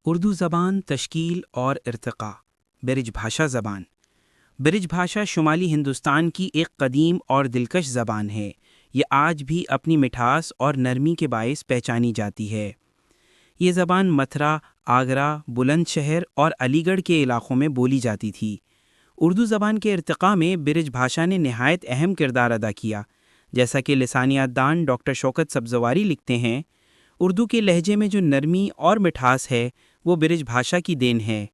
اردو زبان تشکیل اور ارتقاء۔ برج بھاشا زبان۔ برج بھاشا شمالی ہندوستان کی ایک قدیم اور دلکش زبان ہے۔ یہ آج بھی اپنی مٹھاس اور نرمی کے باعث پہچانی جاتی ہے۔ یہ زبان متھرا، آگرہ، بلند شہر اور علی گڑھ کے علاقوں میں بولی جاتی تھی۔ اردو زبان کے ارتقاء میں برج بھاشا نے نہایت اہم کردار ادا کیا۔ جیسا کہ لسانیات دان ڈاکٹر شوکت سبزواری لکھتے ہیں، اردو کے لہجے میں جو نرمی اور مٹھاس ہے وہ برج بھاشا کی دین ہے۔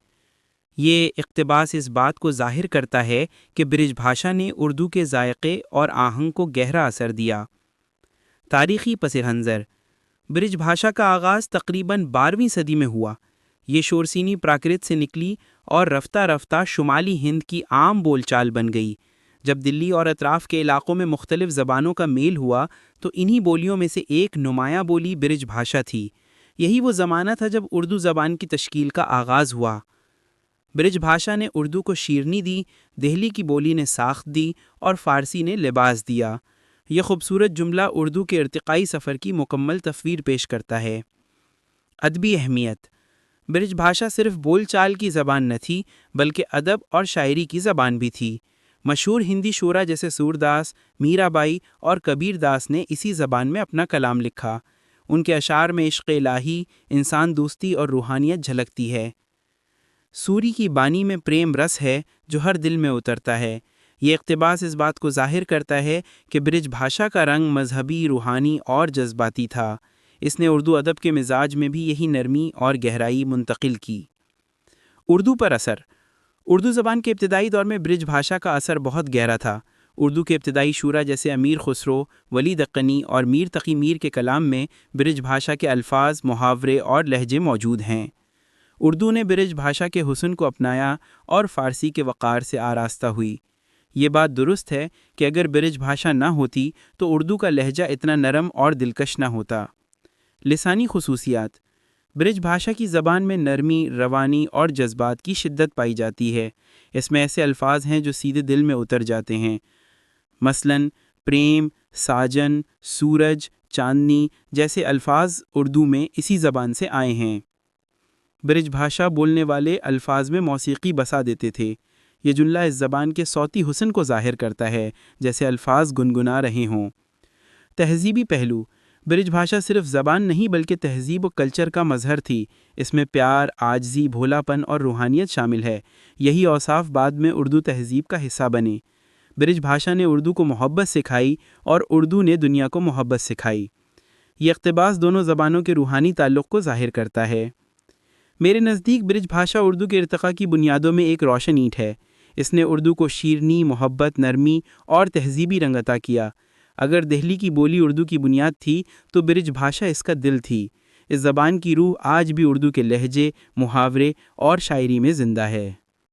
یہ اقتباس اس بات کو ظاہر کرتا ہے کہ برج بھاشا نے اردو کے ذائقے اور آہنگ کو گہرا اثر دیا۔ تاریخی پس منظر۔ برج بھاشا کا آغاز تقریباً 12ویں صدی میں ہوا۔ یہ شورسینی پراکرت سے نکلی اور رفتہ رفتہ شمالی ہند کی عام بول چال بن گئی۔ جب دلی اور اطراف کے علاقوں میں مختلف زبانوں کا میل ہوا تو انہی بولیوں میں سے ایک نمایاں بولی برج بھاشا تھی۔ یہی وہ زمانہ تھا جب اردو زبان کی تشکیل کا آغاز ہوا۔ برج بھاشا نے اردو کو شیرنی دی، دہلی کی بولی نے ساخت دی اور فارسی نے لباس دیا۔ یہ خوبصورت جملہ اردو کے ارتقائی سفر کی مکمل تصویر پیش کرتا ہے۔ ادبی اہمیت۔ برج بھاشا صرف بول چال کی زبان نہ تھی بلکہ ادب اور شاعری کی زبان بھی تھی۔ مشہور ہندی شعراء جیسے سورداس، میرا بائی اور کبیر داس نے اسی زبان میں اپنا کلام لکھا۔ ان کے اشعار میں عشق الہی، انسان دوستی اور روحانیت جھلکتی ہے۔ سوری کی بانی میں پریم رس ہے جو ہر دل میں اترتا ہے۔ یہ اقتباس اس بات کو ظاہر کرتا ہے کہ برج بھاشا کا رنگ مذہبی، روحانی اور جذباتی تھا۔ اس نے اردو ادب کے مزاج میں بھی یہی نرمی اور گہرائی منتقل کی۔ اردو پر اثر۔ اردو زبان کے ابتدائی دور میں برج بھاشا کا اثر بہت گہرا تھا۔ اردو کے ابتدائی شعراء جیسے امیر خسرو، ولی دکنی اور میر تقی میر کے کلام میں برج بھاشا کے الفاظ، محاورے اور لہجے موجود ہیں۔ اردو نے برج بھاشا کے حسن کو اپنایا اور فارسی کے وقار سے آراستہ ہوئی۔ یہ بات درست ہے کہ اگر برج بھاشا نہ ہوتی تو اردو کا لہجہ اتنا نرم اور دلکش نہ ہوتا۔ لسانی خصوصیات۔ برج بھاشا کی زبان میں نرمی، روانی اور جذبات کی شدت پائی جاتی ہے۔ اس میں ایسے الفاظ ہیں جو سیدھے دل میں اتر جاتے ہیں۔ مثلاً پریم، ساجن، سورج، چاندنی جیسے الفاظ اردو میں اسی زبان سے آئے ہیں۔ برج بھاشا بولنے والے الفاظ میں موسیقی بسا دیتے تھے۔ یہ جملہ اس زبان کے صوتی حسن کو ظاہر کرتا ہے، جیسے الفاظ گنگنا رہے ہوں۔ تہذیبی پہلو۔ برج بھاشا صرف زبان نہیں بلکہ تہذیب و کلچر کا مظہر تھی۔ اس میں پیار، عاجزی، بھولاپن اور روحانیت شامل ہے۔ یہی اوصاف بعد میں اردو تہذیب کا حصہ بنے۔ برج بھاشا نے اردو کو محبت سکھائی اور اردو نے دنیا کو محبت سکھائی۔ یہ اقتباس دونوں زبانوں کے روحانی تعلق کو ظاہر کرتا ہے۔ میرے نزدیک برج بھاشا اردو کے ارتقاء کی بنیادوں میں ایک روشن اینٹ ہے۔ اس نے اردو کو شیرنی، محبت، نرمی اور تہذیبی رنگ عطا کیا۔ اگر دہلی کی بولی اردو کی بنیاد تھی تو برج بھاشا اس کا دل تھی۔ اس زبان کی روح آج بھی اردو کے لہجے، محاورے اور شاعری میں زندہ ہے۔